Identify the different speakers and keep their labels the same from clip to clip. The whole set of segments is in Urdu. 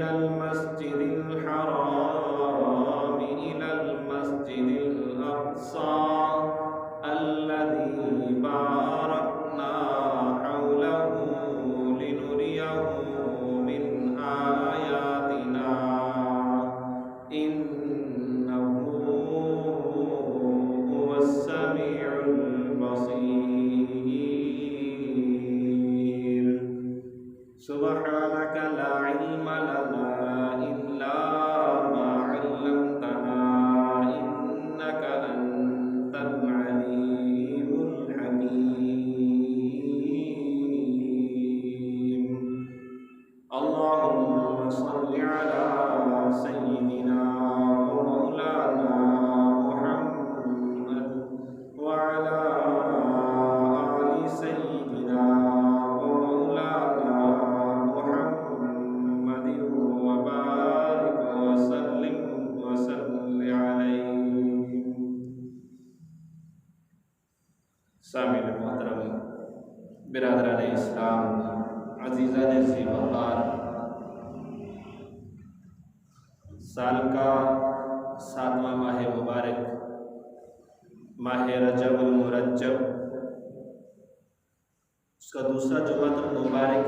Speaker 1: المسجد الحرام إلى المسجد الأقصى الذي باركنا حوله لنريه من آياتنا إنه هو السميع البصير سبحانك لا علم لنا إلا ما علمتنا إنك أنت العليم الحكيم اللهم صل على سيدنا ومولانا محمد وعلى آل سيدنا ومولانا محمد وبارك وسلم عليه. سامعین محترم، برادران اسلام، عزیزان ذی وقار، سال کا 7واں ماہ مبارک ماہ رجب المرجب، اس کا دوسرا جمعہ المبارک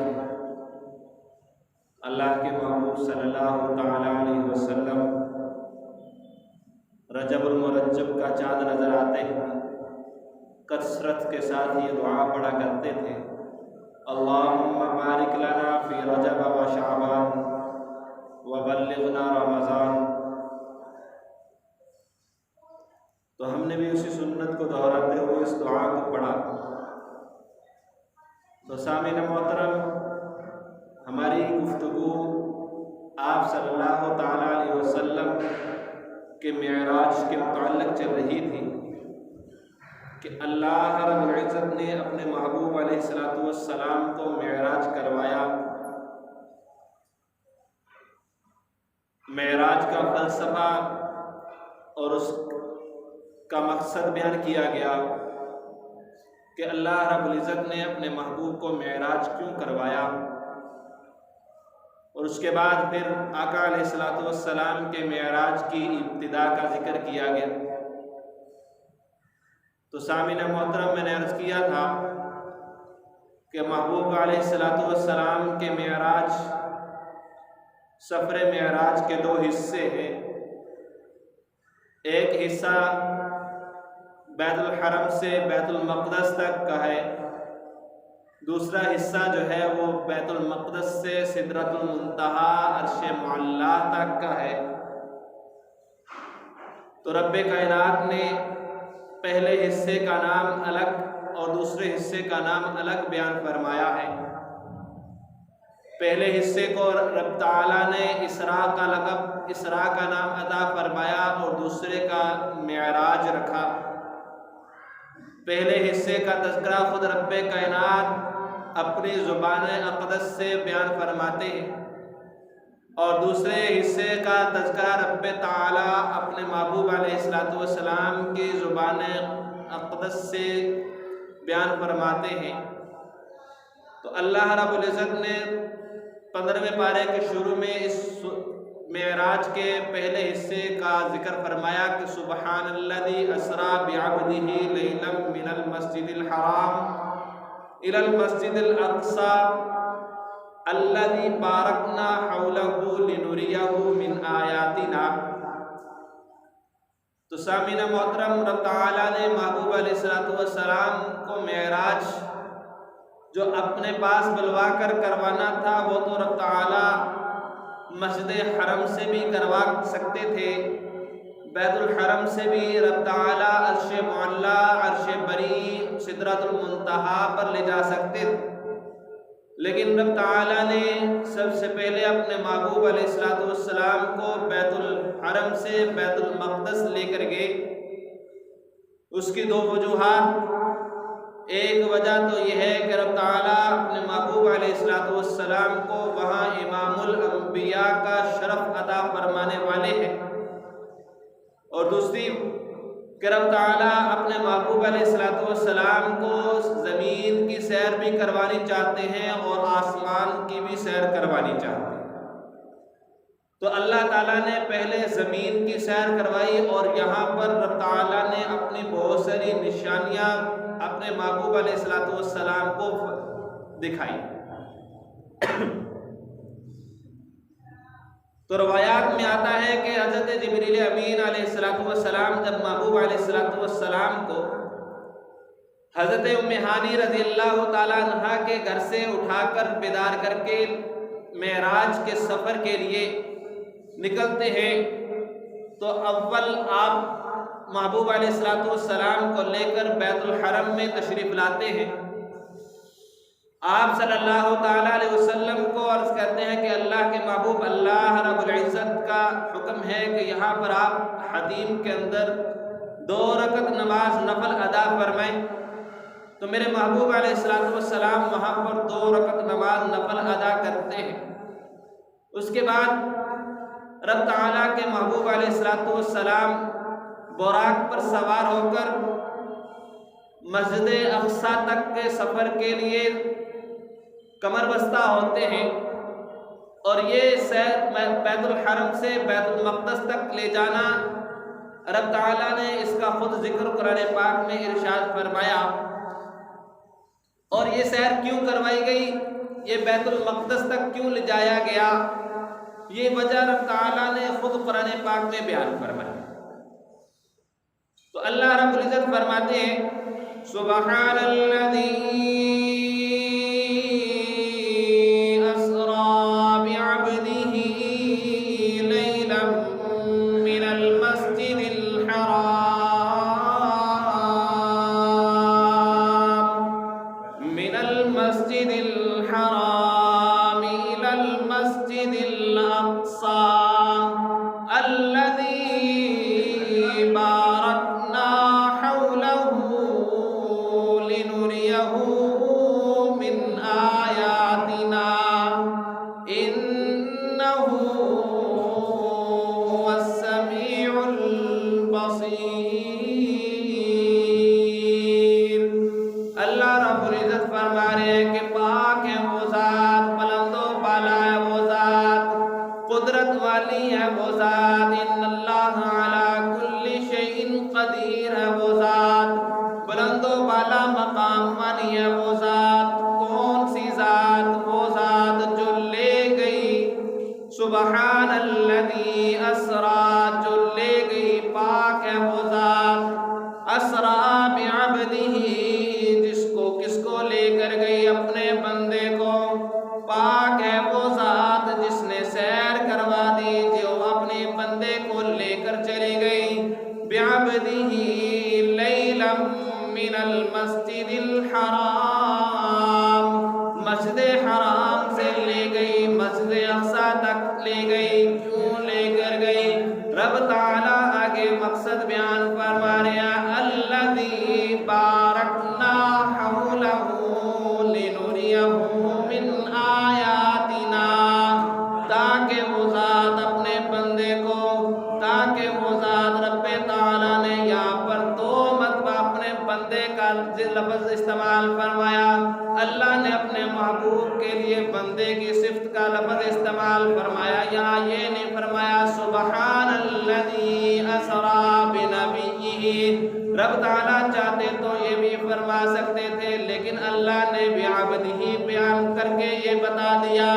Speaker 1: اللہ کے محبوب صلی اللہ تعالی علیہ وسلم رجب المرجب کا چاند نظر آتے ہیں کثرت کے ساتھ یہ دعا پڑھا کرتے تھے، اللہم بارک لنا فی رجب و شعبان وبلغنا رمضان. تو ہم نے بھی اسی سنت کو دہراتے ہوئے اس دعا کو پڑھا. تو سامعین محترم، ہماری گفتگو آپ صلی اللہ تعالی علیہ وسلم کے معراج کے متعلق چل رہی تھی کہ اللہ رب العزت نے اپنے محبوب علیہ السلام کو معراج کروایا. معراج کا فلسفہ اور اس کا مقصد بیان کیا گیا کہ اللہ رب العزت نے اپنے محبوب کو معراج کیوں کروایا، اور اس کے بعد پھر آقا علیہ السلام کے معراج کی ابتدا کا ذکر کیا گیا. تو سامعین محترم، میں نے عرض کیا تھا کہ محبوب علیہ السلام کے معراج، سفر معراج کے 2 حصے ہیں. ایک حصہ بیت الحرم سے بیت المقدس تک کا ہے، دوسرا حصہ جو ہے وہ بیت المقدس سے سدرۃ المنتہا عرش معلیٰ تک کا ہے. تو رب کائنات نے پہلے حصے کا نام الگ اور دوسرے حصے کا نام الگ بیان فرمایا ہے. پہلے حصے کو رب تعالیٰ نے اسراء کا لقب، اسراء کا نام عطا فرمایا، اور دوسرے کا معراج رکھا. پہلے حصے کا تذکرہ خود رب کائنات اپنی زبان اقدس سے بیان فرماتے ہیں، اور دوسرے حصے کا تذکرہ رب تعالیٰ اپنے محبوب علیہ السلام کی زبان اقدس سے بیان فرماتے ہیں. تو اللہ رب العزت نے 15ویں پارے کے شروع میں اس معراج کے پہلے حصے کا ذکر فرمایا کہ سبحان الذی اسریٰ بعبدہ لیلا من المسجد الحرام الی المسجد الاقصی الذی بارکنا حولہ لنریہ من آیاتنا. تو سامعین محترم، رب تعالیٰ نے محبوب علیہ السلام کو معراج جو اپنے پاس بلوا کر کروانا تھا وہ تو رب تعالیٰ مسجد حرم سے بھی کروا سکتے تھے، بیت الحرم سے بھی رب تعالیٰ عرش معلیٰ، عرش بری، سدرۃ المنتہا پر لے جا سکتے تھے. لیکن رب تعالیٰ نے سب سے پہلے اپنے محبوب علیہ السلام کو بیت الحرم سے بیت المقدس لے کر گئے. اس کی 2 وجوہات، ایک وجہ تو یہ ہے کہ رب تعالیٰ اپنے محبوب علیہ السلام کو وہاں امام الانبیاء کا شرف عطا فرمانے والے ہیں، اور دوسری کہ رب تعالیٰ اپنے محبوب علیہ السلام کو زمین کی سیر بھی کروانی چاہتے ہیں اور آسمان کی بھی سیر کروانی چاہتے ہیں۔ تو اللہ تعالیٰ نے پہلے زمین کی سیر کروائی اور یہاں پر رب تعالیٰ نے اپنی بہت ساری نشانیاں اپنے محبوب علیہ السلام کو دکھائی۔ تو روایات میں آتا ہے کہ حضرت جبریل امین علیہ السلام جب محبوب علیہ السلام کو حضرت ام ہانی رضی اللہ تعالیٰ عنہا کے گھر سے اٹھا کر بیدار کر کے معراج کے سفر کے لیے نکلتے ہیں، تو اول آپ محبوب علیہ السلام کو لے کر بیت الحرم میں تشریف لاتے ہیں۔ آپ صلی اللہ تعالیٰ علیہ وسلم کو عرض کرتے ہیں کہ اللہ کے محبوب، اللہ رب العزت کا حکم ہے کہ یہاں پر آپ حتیم کے اندر 2 رکعت نماز نفل ادا فرمائیں۔ تو میرے محبوب علیہ السلام وہاں پر 2 رکعت نماز نفل ادا کرتے ہیں۔ اس کے بعد رب تعالیٰ کے محبوب علیہ السلام براق پر سوار ہو کر مسجد اقصیٰ تک کے سفر کے لیے کمر بستہ ہوتے ہیں، اور یہ سیر بیت الحرم سے بیت المقدس تک لے جانا رب تعالیٰ نے اس کا خود ذکر قرآن پاک میں ارشاد فرمایا۔ اور یہ سیر کیوں کروائی گئی، یہ بیت المقدس تک کیوں لے جایا گیا، یہ وجہ رب تعالیٰ نے خود قرآن پاک میں بیان فرمایا۔ تو اللہ رب العزت فرماتے ہیں سبحان الذی سبحان الذی اسرا، جو لے گئی، پاک ہے وہ ذات، اسرا بعبدہ، کس کو لے کر گئی، اپنے بندے کو، پاک ہے وہ ذات جس نے سیر کروا دی، جو اپنے بندے کو لے کر چلی گئی، بعبدہ لیلا من المسجد الحرام، مسجد حرام سے لے گئی، مسجد اقصیٰ تک لے گئی۔ کیوں لے کر گئی؟ رب تعالیٰ آگے مقصد بیان فرما رہے ہیں الذی بارکنا حولہ لنریہ من آیاتنا، تاکہ وہ ذات اپنے بندے کو، تاکہ وہ ذات رب تعالیٰ نے یہاں پر 2 مرتبہ اپنے بندے کا لفظ استعمال فرمایا۔ اللہ نے اپنے محبوب کے لیے بندے کی صفت کا لفظ استعمال فرمایا، یہاں یہ نہیں فرمایا سبحان الذی اسرا بنبیہ۔ رب تعالیٰ چاہتے تو یہ بھی فرما سکتے تھے، لیکن اللہ نے بعبدہ بیان کر کے یہ بتا دیا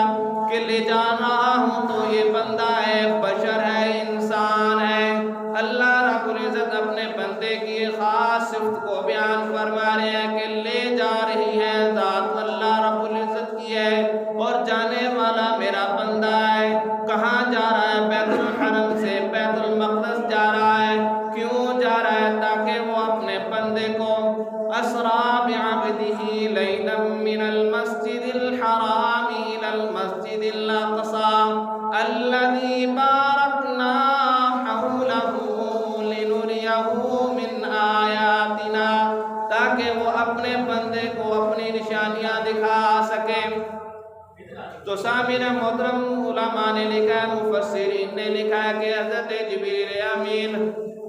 Speaker 1: کہ لے جا رہا ہوں تو یہ بندہ ہے، بشر ہے، انسان ہے۔ اللہ رب العزت اپنے بندے کی خاص صفت کو بیان فرما رہے ہیں کہ لے جا رہی ہے ذات اللہ رب العزت کی ہے، اور جانے والا میرا بندہ ہے۔ کہاں جا رہا ہے؟ بیت الحرم سے بیت المقدس جا رہا ہے۔ کیوں جا رہا ہے؟ تاکہ وہ اپنے بندے کو اسرا بعبدہ لیلا من المسجد الحرام الى المسجد الاقصى الذي باركنا حوله لنريه من آیاتنا، تاکہ وہ اپنے بندے کو اپنی نشانیاں دکھا سکے۔ تو سامعین محترم، علماء نے لکھا ہے، مفسرین نے لکھا ہے کہ حضرت جبریل امین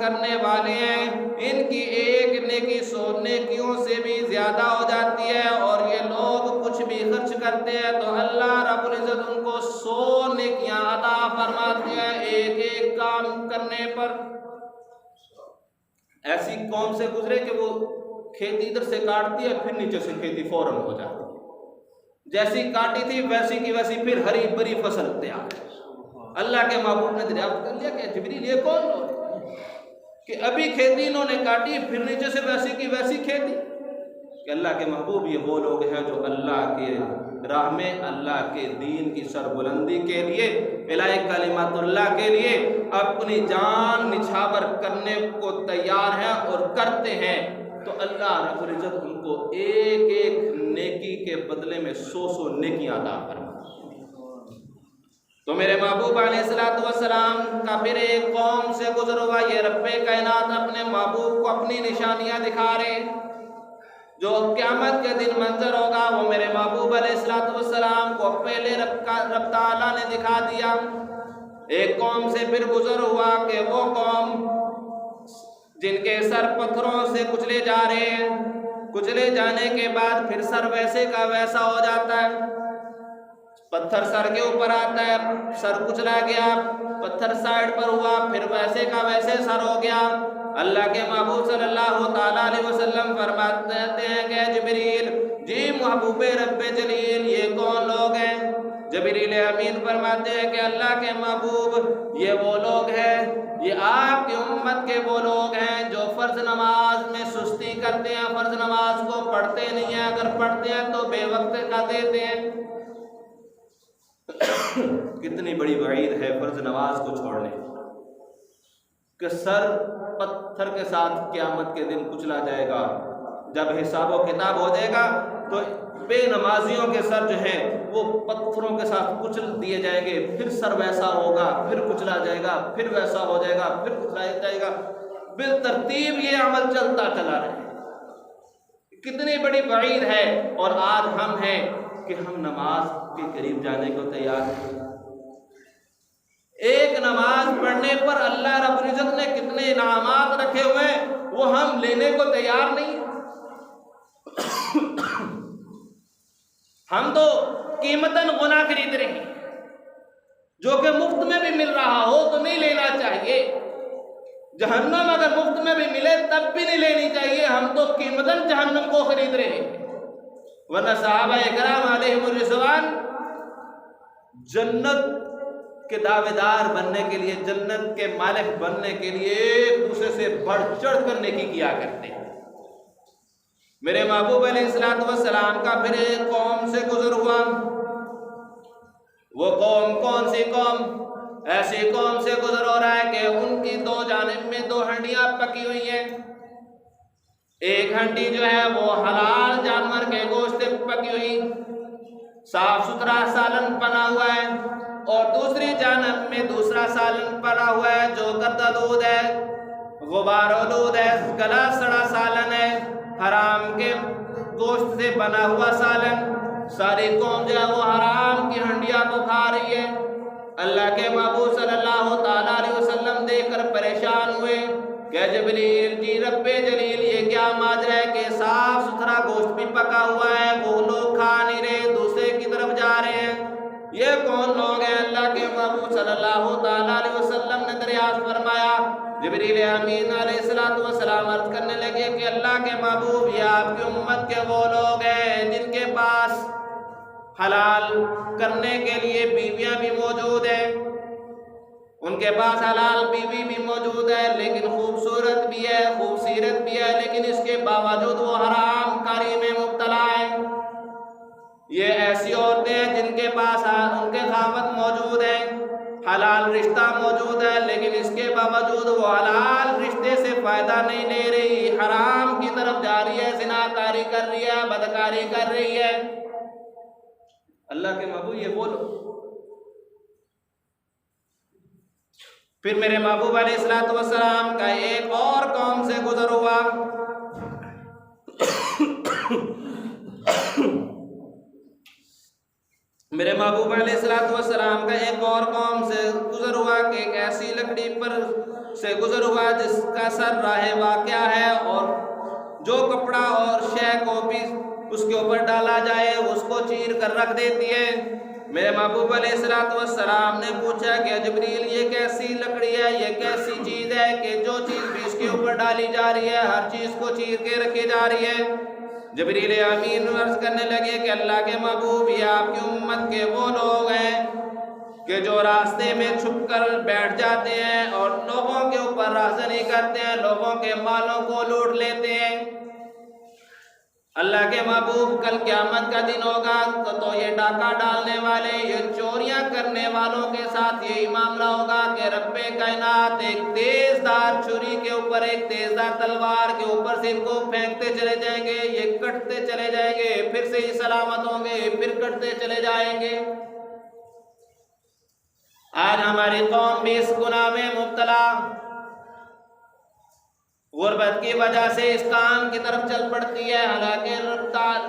Speaker 1: کرنے والے ہیں ان کی ایک نیکی 100 نیکیوں سے بھی زیادہ ہو جاتی ہے، اور یہ لوگ کچھ بھی خرچ کرتے ہیں تو اللہ رب العزت ان کو 100 نیکیاں عطا فرماتے ہیں ایک ایک کام کرنے پر۔ ایسی قوم سے گزرے کہ وہ کھیتی ادھر سے کاٹتی ہے، پھر نیچے سے کھیتی فوراً ہو جاتی ہے، جیسی کاٹی تھی ویسی کی ویسی پھر ہری بری فصل تیار۔ اللہ کے محبوب نے دریافت کر لیا کہ جبریل یہ کون لوگ کہ ابھی کھیتی انہوں نے کاٹی پھر نیچے سے ویسی کی ویسی کھیتی؟ کہ اللہ کے محبوب یہ وہ لوگ ہیں جو اللہ کے راہ میں اللہ کے دین کی سربلندی کے لیے، الہی کلمات اللہ کے لیے اپنی جان نچھاور کرنے کو تیار ہیں اور کرتے ہیں، تو اللہ رب العزت ان کو ایک ایک نیکی کے بدلے میں 100 نیکیاں عطا فرماتے ہیں۔ تو میرے محبوب علیہ السلام کا پھر ایک قوم سے گزر ہوا، یہ رب کائنات اپنے محبوب کو اپنی نشانیاں دکھا رہے، جو قیامت کے دن منظر ہوگا وہ میرے محبوب علیہ السلام کو پہلے رب تعالیٰ نے دکھا دیا۔ ایک قوم سے پھر گزر ہوا کہ وہ قوم جن کے سر پتھروں سے کچلے جا رہے ہیں، کچلے جانے کے بعد پھر سر ویسے کا ویسا ہو جاتا ہے، پتھر سر کے اوپر آتا ہے، سر کچلا گیا، پتھر سائیڈ پر ہوا، پھر ویسے کا ویسے سر ہو گیا۔ اللہ کے محبوب صلی اللہ تعالیٰ علیہ وسلم فرماتے ہیں کہ جبریل جی محبوب رب جلیل یہ کون لوگ ہیں؟ جبریل امین فرماتے ہیں کہ اللہ کے محبوب یہ وہ لوگ ہیں، یہ آپ کی امت کے وہ لوگ ہیں جو فرض نماز میں سستی کرتے ہیں، فرض نماز کو پڑھتے نہیں ہیں، اگر پڑھتے ہیں تو بے وقت کا دیتے ہیں۔ کتنی بڑی وعید ہے فرض نماز کو چھوڑنے کہ سر پتھر کے ساتھ قیامت کے دن کچلا جائے گا، جب حساب و کتاب ہو جائے گا تو بے نمازیوں کے سر جو ہیں وہ پتھروں کے ساتھ کچل دیے جائیں گے، پھر سر ویسا ہوگا، پھر کچلا جائے گا، پھر ویسا ہو جائے گا، پھر کچلا جائے گا، بالترتیب یہ عمل چلتا چلا رہے۔ کتنی بڑی وعید ہے، اور آج ہم ہیں کہ ہم نماز کے قریب جانے کو تیار ہیں۔ ایک نماز پڑھنے پر اللہ رب العزت نے کتنے انعامات رکھے ہوئے وہ ہم لینے کو تیار نہیں۔ ہم تو قیمتاً غنا خرید رہے ہیں، جو کہ مفت میں بھی مل رہا ہو تو نہیں لینا چاہیے، جہنم اگر مفت میں بھی ملے تب بھی نہیں لینی چاہیے، ہم تو قیمتاً جہنم کو خرید رہے ہیں۔ ورنہ صحابہ کرام علیہم الرضوان جنت کے دعوے دار بننے کے لیے، جنت کے مالک بننے کے لیے ایک دوسرے سے بڑھ چڑھ کر نیکی کیا کرتے ہیں۔ میرے محبوب علیہ السلام کا پھر ایک قوم سے گزر ہوا، وہ قوم کون سی قوم؟ ایسی قوم سے گزر ہو رہا ہے کہ ان کی دو جانب میں 2 ہنڈیاں پکی ہوئی ہیں، ایک ہنڈی جو ہے وہ حلال جانور کے گوشت سے پکی ہوئی صاف ستھرا سالن بنا ہوا ہے، اور دوسری جانب میں دوسرا سالن پڑا ہوا ہے جو گردآلود ہے، غبار آلود ہے، گلا سڑا سالن ہے، حرام کے گوشت سے بنا ہوا سالن۔ ساری قوم جو ہے وہ حرام کی ہنڈیاں کو کھا رہی ہے۔ اللہ کے محبوب صلی اللہ تعالیٰ علیہ وسلم دیکھ کر پریشان ہوئے کہ جبریل جی رب جلیل یہ کیا ماجرا ہے کہ صاف ستھرا گوشت بھی پکا ہوا ہے، وہ لوگ کھا نہیں رہے، دوسرے کی طرف جا رہے ہیں، یہ کون لوگ ہیں؟ اللہ کے محبوب صلی اللہ تعالیٰ علیہ وسلم نے دریافت فرمایا۔ جبریل امین علیہ السلام عرض کرنے لگے کہ اللہ کے محبوب یہ آپ کی امت کے وہ لوگ ہیں جن کے پاس حلال کرنے کے لیے بیویاں بھی موجود ہیں، ان کے پاس حلال بیوی بھی موجود ہے، لیکن خوبصورت بھی ہے، خوبصیرت بھی ہے، لیکن اس کے باوجود وہ حرام کاری میں مبتلا ہیں۔ یہ ایسی عورتیں ہیں جن کے پاس ان کے خاوند موجود ہیں، حلال رشتہ موجود ہے، لیکن اس کے باوجود وہ حلال رشتے سے فائدہ نہیں لے رہی، حرام کی طرف جا رہی ہے، زناکاری کر رہی ہے، بدکاری کر رہی ہے۔ اللہ کے محبوب یہ بولو۔ پھر میرے محبوب علیہ السلام کا ایک اور قوم سے گزر ہوا، میرے محبوب علیہ السلام کا ایک اور قوم سے گزر ہوا کہ ایک ایسی لکڑی پر سے گزر ہوا جس کا سر راہ واقعہ ہے، اور جو کپڑا اور شے کو بھی اس کے اوپر ڈالا جائے اس کو چیر کر رکھ دیتی ہے۔ میرے محبوب علیہ السلام نے پوچھا کہ جبریل یہ کیسی لکڑی ہے، یہ کیسی چیز ہے کہ جو چیز بھی اس کے اوپر ڈالی جا رہی ہے ہر چیز کو چیر کے رکھی جا رہی ہے؟ جبریل امین عرض کرنے لگے کہ اللہ کے محبوب، یہ آپ کی امت کے وہ لوگ ہیں کہ جو راستے میں چھپ کر بیٹھ جاتے ہیں اور لوگوں کے اوپر رازنی کرتے ہیں، لوگوں کے مالوں کو لوٹ لیتے ہیں۔ اللہ کے محبوب کل قیامت کا دن ہوگا تو یہ ڈاکہ ڈالنے والے، یہ چوریاں کرنے والوں کے ساتھ یہی معاملہ ہوگا کہ رب کائنات ایک تیز دار چھری کے اوپر، ایک تیز دار تلوار کے اوپر سے ان کو پھینکتے چلے جائیں گے، یہ کٹتے چلے جائیں گے، پھر سے ہی سلامت ہوں گے، پھر کٹتے چلے جائیں گے۔ آج ہماری قوم بھی اس گناہ میں مبتلا، غربت کی وجہ سے اس کام کی طرف چل پڑتی ہے، حالانکہ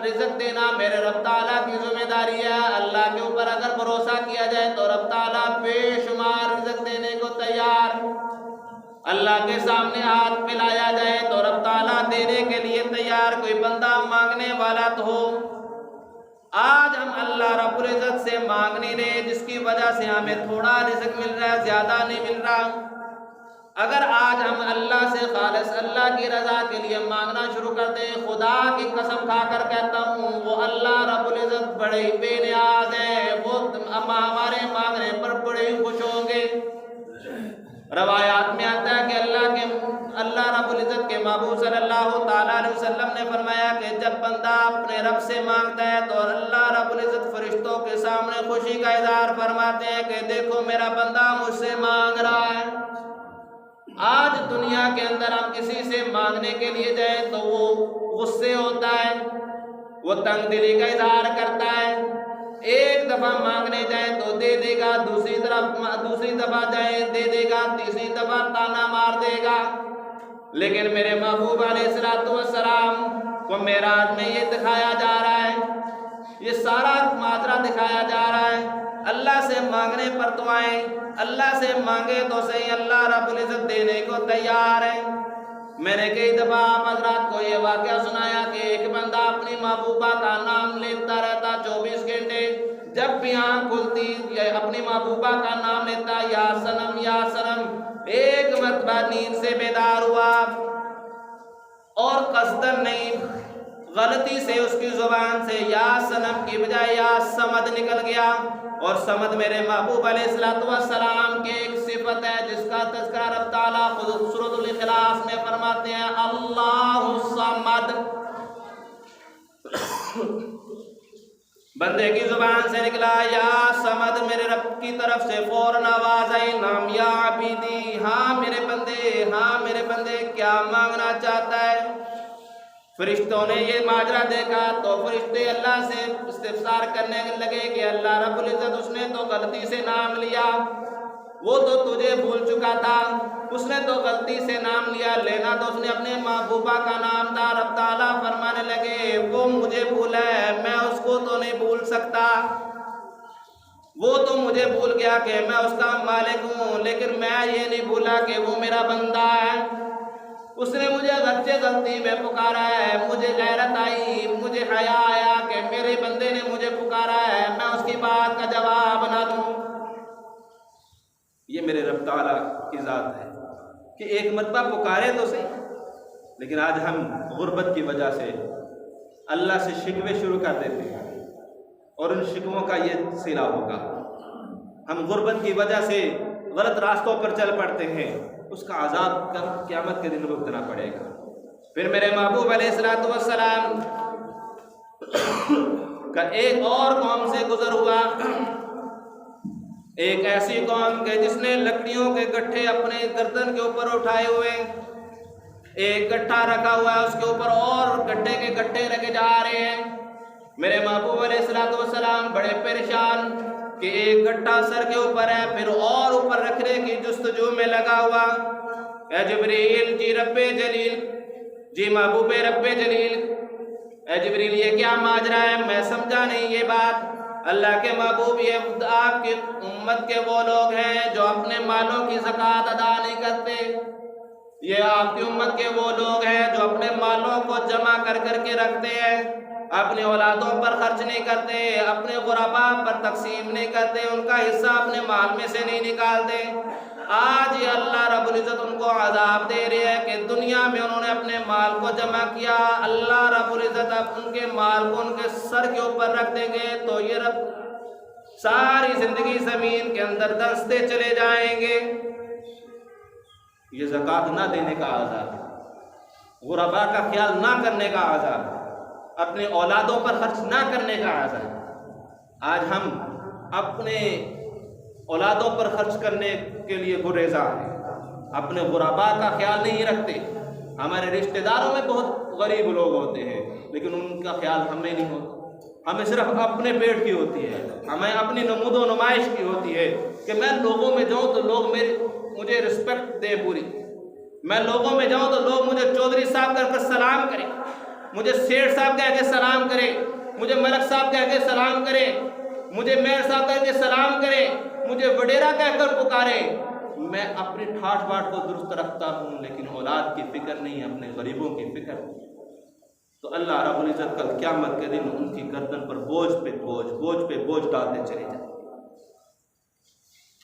Speaker 1: رزق دینا میرے رب تعالیٰ کی ذمہ داری ہے۔ اللہ کے اوپر اگر بھروسہ کیا جائے تو رب تعالیٰ بے شمار رزق دینے کو تیار، اللہ کے سامنے ہاتھ پھیلایا جائے تو رب تعالیٰ دینے کے لیے تیار، کوئی بندہ مانگنے والا تو ہو۔ آج ہم اللہ رب العزت سے مانگ نہیں رہے، جس کی وجہ سے ہمیں تھوڑا رزق مل رہا ہے، زیادہ نہیں مل رہا۔ اگر آج ہم اللہ سے خالص اللہ کی رضا کے لیے مانگنا شروع کر دیں، خدا کی قسم کھا کر کہتا ہوں وہ اللہ رب العزت بڑے ہی بے نیاز ہیں، وہ ہمارے مانگنے پر بڑے ہی خوش ہوں گے۔ روایات میں آتا ہے کہ اللہ رب العزت کے محبوب صلی اللہ تعالیٰ علیہ وسلم نے فرمایا کہ جب بندہ اپنے رب سے مانگتا ہے تو اللہ رب العزت فرشتوں کے سامنے خوشی کا اظہار فرماتے ہیں کہ دیکھو میرا بندہ مجھ سے مانگ رہا ہے۔ آج دنیا کے اندر ہم کسی سے مانگنے کے لیے جائیں تو وہ غصے ہوتا ہے، وہ تنگ دلی کا اظہار کرتا ہے، ایک دفعہ مانگنے جائیں تو دے دے گا، دوسری دفعہ جائیں دے دے گا، تیسری دفعہ تانا مار دے گا۔ لیکن میرے محبوب علیہ السلام کو معراج میں یہ دکھایا جا رہا ہے، یہ سارا ماجرا دکھایا جا رہا ہے۔ اللہ سے مانگنے پر تو آئیں، اللہ سے مانگے تو صحیح، اللہ رب العزت دینے کو تیار ہے۔ میں نے کئی دفعہ آپ حضرات کو یہ واقعہ سنایا کہ ایک بندہ اپنی محبوبہ کا نام لیتا رہتا 24 گھنٹے، جب بھی آنکھ کھلتی اپنی محبوبہ کا نام لیتا، یا سنم یا سنم۔ ایک مرتبہ نیند سے بیدار ہوا اور قصدن نہیں، غلطی سے اس کی زبان سے یا سنم کی بجائے یا سمد نکل گیا، اور سمد میرے محبوب علیہ السلام کی ایک صفت ہے جس کا تذکرہ رب تعالیٰ خود سورۃ الاخلاص میں فرماتے ہیں، اللہ الصمد۔ بندے کی زبان سے نکلا یا سمد، میرے رب کی طرف سے فوراً آواز آئی، نام یا عبیدی، ہاں میرے بندے، ہاں میرے بندے، کیا مانگنا چاہتا ہے؟ فرشتوں نے یہ ماجرا دیکھا تو فرشتے اللہ سے استفسار کرنے لگے کہ اللہ رب العزت اس نے تو غلطی سے نام لیا، وہ تو تجھے بھول چکا تھا، اس نے تو غلطی سے نام لیا، لینا تو اس نے اپنے محبوبہ کا نام تھا۔ رب تعالیٰ فرمانے لگے وہ مجھے بھولا ہے، میں اس کو تو نہیں بھول سکتا، وہ تو مجھے بھول گیا کہ میں اس کا مالک ہوں، لیکن میں یہ نہیں بھولا کہ وہ میرا بندہ ہے، اس نے مجھے غلطی میں پکارا ہے، مجھے غیرت آئی، مجھے حیا آیا کہ میرے بندے نے مجھے پکارا ہے، میں اس کی بات کا جواب نہ دوں۔ یہ میرے رب تعالیٰ کی ذات ہے کہ ایک مرتبہ پکارے تو صحیح، لیکن آج ہم غربت کی وجہ سے اللہ سے شکوے شروع کر دیتے ہیں، اور ان شکووں کا یہ صلہ ہوگا، ہم غربت کی وجہ سے غلط راستوں پر چل پڑتے ہیں، اس کا عذاب قیامت کے دن بھگتنا پڑے گا۔ پھر میرے محبوب علیہ السلام کا ایک اور قوم سے گزر ہوا، ایک ایسی قوم کے جس نے لکڑیوں کے گٹھے اپنے گردن کے اوپر اٹھائے ہوئے، ایک گٹھا رکھا ہوا ہے، اس کے اوپر اور گٹھے کے گٹھے رکھے جا رہے ہیں۔ میرے محبوب علیہ السلام بڑے پریشان کہ ایک گٹھا سر کے اوپر ہے، پھر اور اوپر رکھنے کی جستجو میں لگا ہوا۔ اے جبریل، جی رب جلیل، جی محبوب رب جلیل، اے جبریل یہ کیا ماجرا ہے، میں سمجھا نہیں یہ بات۔ اللہ کے محبوب یہ آپ کی امت کے وہ لوگ ہیں جو اپنے مالوں کی زکوٰۃ ادا نہیں کرتے، یہ آپ کی امت کے وہ لوگ ہیں جو اپنے مالوں کو جمع کر کے رکھتے ہیں، اپنے اولادوں پر خرچ نہیں کرتے، اپنے غرباء پر تقسیم نہیں کرتے، ان کا حصہ اپنے مال میں سے نہیں نکالتے۔ آج یہ اللہ رب العزت ان کو عذاب دے رہے ہیں کہ دنیا میں انہوں نے اپنے مال کو جمع کیا، اللہ رب العزت اب ان کے مال کو ان کے سر کے اوپر رکھ دیں گے تو یہ رب ساری زندگی زمین کے اندر دھنستے چلے جائیں گے۔ یہ زکوٰۃ نہ دینے کا عذاب ہے، غرباء کا خیال نہ کرنے کا عذاب ہے، اپنے اولادوں پر خرچ نہ کرنے کا عذاب ہے۔ آج ہم اپنے اولادوں پر خرچ کرنے کے لیے گریزاں ہیں، اپنے غرباء کا خیال نہیں رکھتے۔ ہمارے رشتہ داروں میں بہت غریب لوگ ہوتے ہیں لیکن ان کا خیال ہمیں نہیں ہوتا، ہمیں صرف اپنے پیٹ کی ہوتی ہے، ہمیں اپنی نمود و نمائش کی ہوتی ہے کہ میں لوگوں میں جاؤں تو لوگ مجھے رسپیکٹ دیں پوری، میں لوگوں میں جاؤں تو لوگ مجھے چودھری صاحب کر سلام کریں، مجھے سیٹھ صاحب کہہ کے سلام کریں، مجھے ملک صاحب کہہ کے سلام کریں، مجھے میر صاحب کہہ کے سلام کریں، مجھے وڈیرا کہہ کر پکارے۔ میں اپنی ٹھاٹ باٹ کو درست رکھتا ہوں لیکن اولاد کی فکر نہیں، اپنے غریبوں کی فکر نہیں۔ تو اللہ رب العزت کل قیامت کے دن ان کی گردن پر بوجھ پہ بوجھ ڈالتے چلے جائیں۔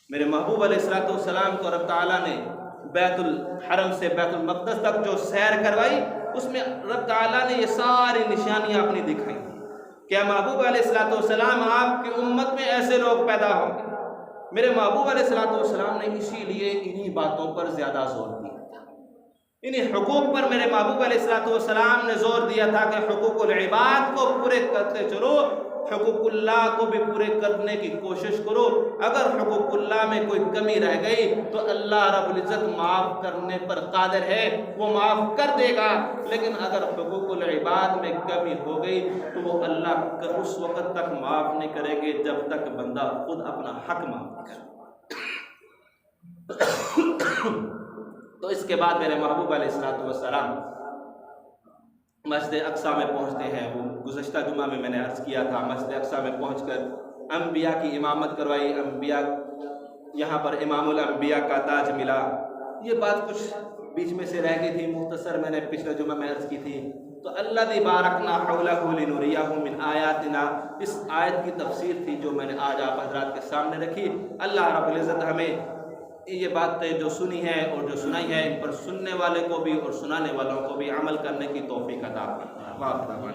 Speaker 1: میرے محبوب علیہ السلام کو رب تعالیٰ نے بیت الحرم سے بیت المقدس تک جو سیر کروائی، اس میں رب تعالیٰ نے یہ ساری نشانیاں اپنی دکھائی کہ محبوب علیہ السلام آپ کی امت میں ایسے لوگ پیدا ہوں گے۔ میرے محبوب علیہ السلام نے اسی لیے انہی باتوں پر زیادہ زور دیا تھا، انہی حقوق پر میرے محبوب علیہ السلام نے زور دیا تھا کہ حقوق العباد کو پورے کرتے چلو، حقوق اللہ کو بھی پورے کرنے کی کوشش کرو۔ اگر حقوق اللہ میں کوئی کمی رہ گئی تو اللہ رب العزت معاف کرنے پر قادر ہے، وہ معاف کر دے گا، لیکن اگر حقوق العباد میں کمی ہو گئی تو وہ اللہ اس وقت تک معاف نہیں کرے گے جب تک بندہ خود اپنا حق معاف کرے۔ تو اس کے بعد میرے محبوب علیہ السلام مسجد اقصیٰ میں پہنچتے ہیں۔ وہ گزشتہ جمعہ میں نے عرض کیا تھا، مسجد اقصیٰ میں پہنچ کر انبیاء کی امامت کروائی، انبیاء یہاں پر امام الانبیاء کا تاج ملا۔ یہ بات کچھ بیچ میں سے رہ گئی تھی، مختصر میں نے پچھلے جمعہ میں عرض کی تھی۔ تو الذی بارکنا حولہ لنریہ من آیاتنا، اس آیت کی تفسیر تھی جو میں نے آج آپ حضرات کے سامنے رکھی۔ اللہ رب العزت ہمیں یہ باتیں جو سنی ہے اور جو سنائی ہے، ان پر سننے والے کو بھی اور سنانے والوں کو بھی عمل کرنے کی توفیق عطا فرمائے۔